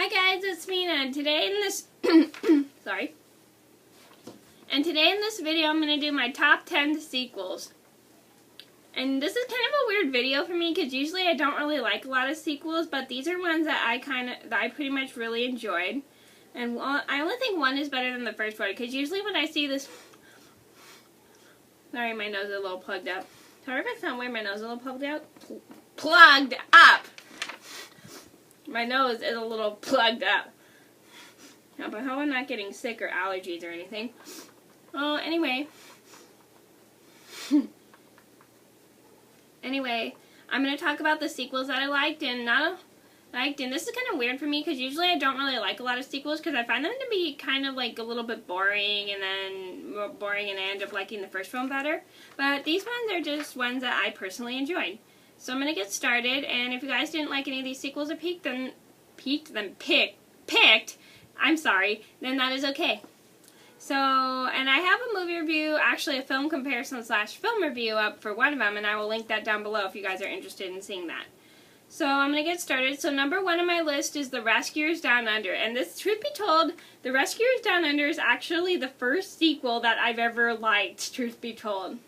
Hi guys, it's Mina, and today in this sorry. And today in this video I'm going to do my top 10 sequels. And this is kind of a weird video for me because usually I don't really like a lot of sequels, but these are ones that I pretty much really enjoyed. And I only think one is better than the first one because usually when I see this, sorry, my nose is a little plugged up. Sorry if it's not weird, my nose is a little plugged out. Plugged up. My nose is a little plugged up. No, but how I'm not getting sick or allergies or anything. Well, anyway. Anyway, I'm going to talk about the sequels that I liked and not liked. And this is kind of weird for me because usually I don't really like a lot of sequels because I find them to be kind of like a little bit boring and then I end up liking the first one better. But these ones are just ones that I personally enjoyed. So I'm going to get started, and if you guys didn't like any of these sequels or picked, I'm sorry, then that is okay. So, and I have a movie review, actually a film comparison / film review up for one of them, and I will link that down below if you guys are interested in seeing that. So I'm going to get started. So number 1 on my list is The Rescuers Down Under, and this, truth be told, The Rescuers Down Under is actually the first sequel that I've ever liked, truth be told.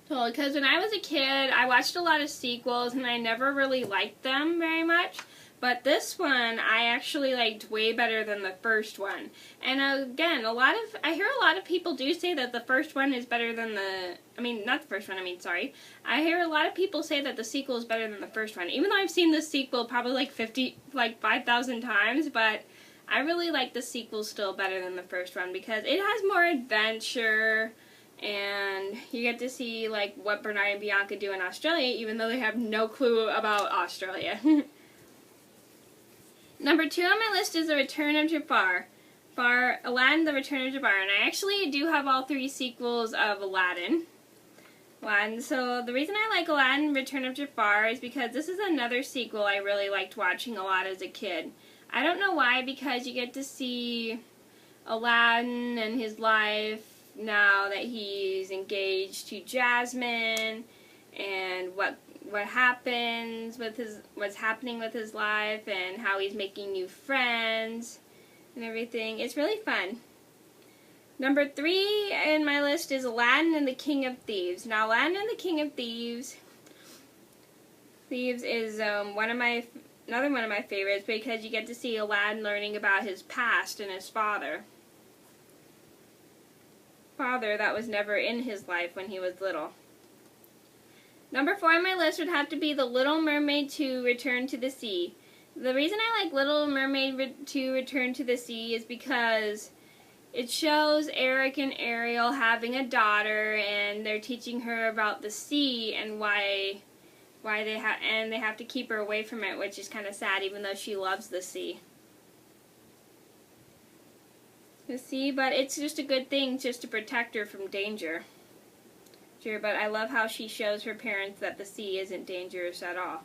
Because when I was a kid, I watched a lot of sequels and I never really liked them very much. But this one, I actually liked way better than the first one. And again, I hear a lot of people do say that the first one is better than I hear a lot of people say that the sequel is better than the first one. Even though I've seen the sequel probably like 5,000 times, but I really like the sequel still better than the first one because it has more adventure. And you get to see like what Bernard and Bianca do in Australia, even though they have no clue about Australia. Number 2 on my list is The Return of Jafar. Aladdin, The Return of Jafar. And I actually do have all 3 sequels of Aladdin. So the reason I like Aladdin, Return of Jafar is because this is another sequel I really liked watching a lot as a kid. I don't know why, because you get to see Aladdin and his life now that he's engaged to Jasmine, and what's happening with his life, and how he's making new friends and everything. It's really fun. Number 3 in my list is Aladdin and the King of Thieves. Now, Aladdin and the King of Thieves is another one of my favorites because you get to see Aladdin learning about his past and his father that was never in his life when he was little. Number 4 on my list would have to be The Little Mermaid 2: Return to the Sea. The reason I like Little Mermaid 2: Return to the Sea is because it shows Eric and Ariel having a daughter, and they're teaching her about the sea and why they have to keep her away from it, which is kind of sad, even though she loves the sea. But it's just a good thing just to protect her from danger. But I love how she shows her parents that the sea isn't dangerous at all.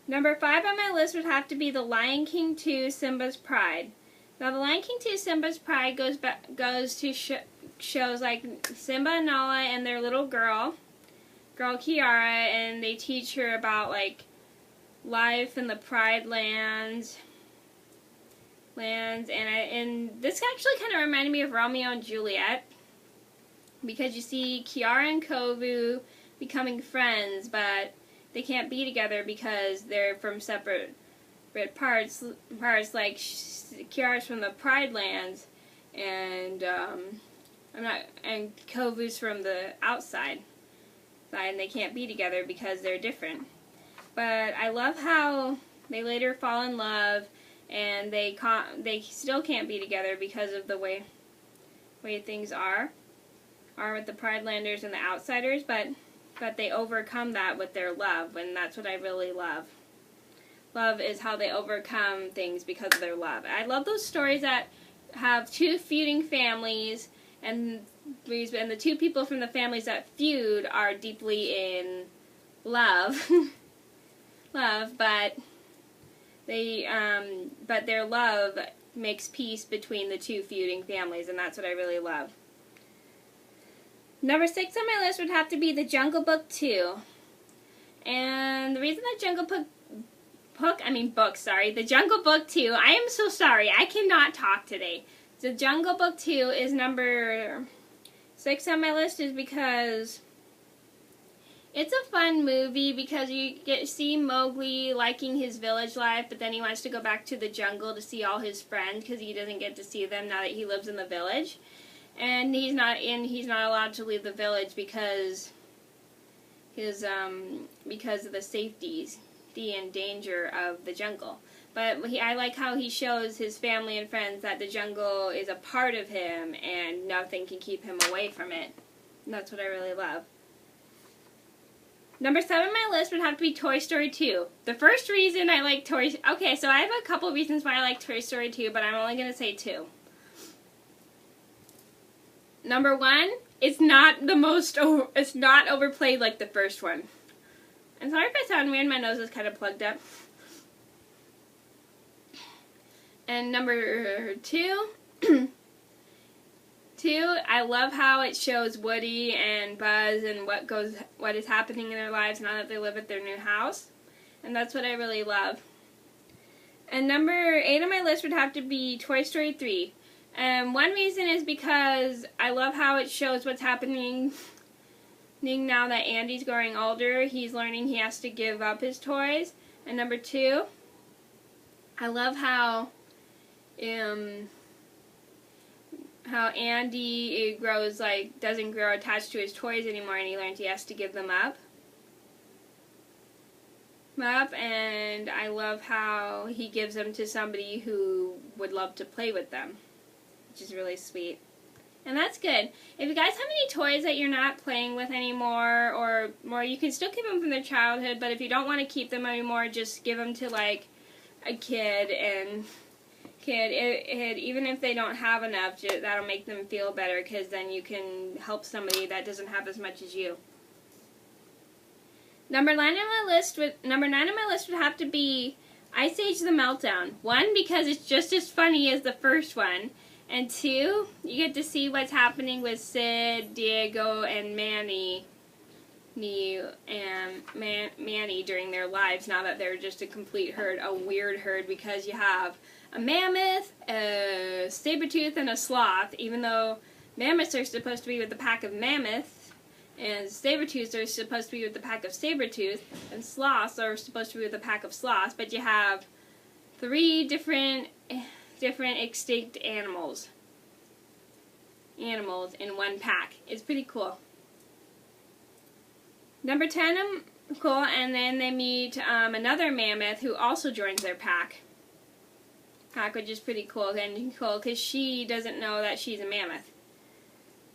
Number 5 on my list would have to be The Lion King 2: Simba's Pride. Now, The Lion King 2: Simba's Pride goes to shows like Simba and Nala and their little girl Kiara, and they teach her about like life in the Pride lands. And this actually kind of reminded me of Romeo and Juliet, because you see Kiara and Kovu becoming friends, but they can't be together because they're from separate parts. Like Kiara's from the Pride lands, and Kovu's from the outside, and they can't be together because they're different. But I love how they later fall in love. And they still can't be together because of the way things are with the Pridelanders and the outsiders, but they overcome that with their love, and that's what I really love. Love is how they overcome things because of their love. I love those stories that have 2 feuding families, and the 2 people from the families that feud are deeply in love, but their love makes peace between the 2 feuding families, and that's what I really love. Number 6 on my list would have to be The Jungle Book 2. And the reason that Jungle book, sorry. The Jungle Book 2. I am so sorry. I cannot talk today. The Jungle Book 2 is number 6 on my list is because it's a fun movie because you get to see Mowgli liking his village life, but then he wants to go back to the jungle to see all his friends because he doesn't get to see them now that he lives in the village. And he's not allowed to leave the village because of the safety and danger of the jungle. But I like how he shows his family and friends that the jungle is a part of him and nothing can keep him away from it. And that's what I really love. Number 7 on my list would have to be Toy Story 2. The first reason I like okay, so I have a couple reasons why I like Toy Story 2, but I'm only going to say 2. Number 1, it's not overplayed like the first one. I'm sorry if I sound weird, my nose is kind of plugged up. And number 2, I love how it shows Woody and Buzz and what is happening in their lives now that they live at their new house. And that's what I really love. And number 8 on my list would have to be Toy Story 3. One reason is because I love how it shows what's happening now that Andy's growing older. He's learning he has to give up his toys. And number 2, I love how Andy doesn't grow attached to his toys anymore, and he learns he has to give them up. And I love how he gives them to somebody who would love to play with them, which is really sweet. And that's good. If you guys have any toys that you're not playing with anymore, or you can still keep them from their childhood, but if you don't want to keep them anymore, just give them to like a kid, and even if they don't have enough, that'll make them feel better, because then you can help somebody that doesn't have as much as you. Number 9 on my list would have to be Ice Age: The Meltdown. 1, because it's just as funny as the first one, and 2, you get to see what's happening with Sid, Diego, and Manny during their lives now that they're just a complete herd, a weird herd, because you have a mammoth, a saber-tooth, and a sloth, even though mammoths are supposed to be with the pack of mammoths, and saber-tooths are supposed to be with the pack of saber-tooth, and sloths are supposed to be with the pack of sloths, but you have 3 different extinct animals in one pack. It's pretty cool. Number 10, cool, and then they meet another mammoth who also joins their pack, which is pretty cool, because she doesn't know that she's a mammoth.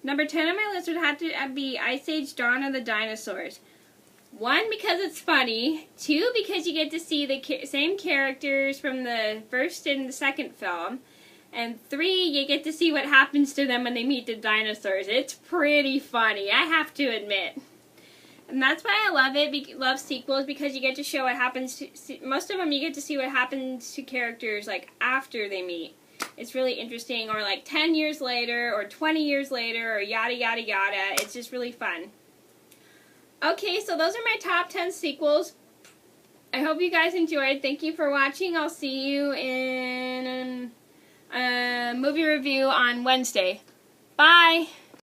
Number 10 on my list would have to be Ice Age: Dawn of the Dinosaurs. 1, because it's funny. 2, because you get to see the same characters from the first and the second film. And 3, you get to see what happens to them when they meet the dinosaurs. It's pretty funny, I have to admit. And that's why I love sequels, because you get to show what happens to, most of them you get to see what happens to characters like after they meet. It's really interesting, or like 10 years later, or 20 years later, or yada yada yada. It's just really fun. Okay, so those are my top 10 sequels. I hope you guys enjoyed. Thank you for watching. I'll see you in a movie review on Wednesday. Bye!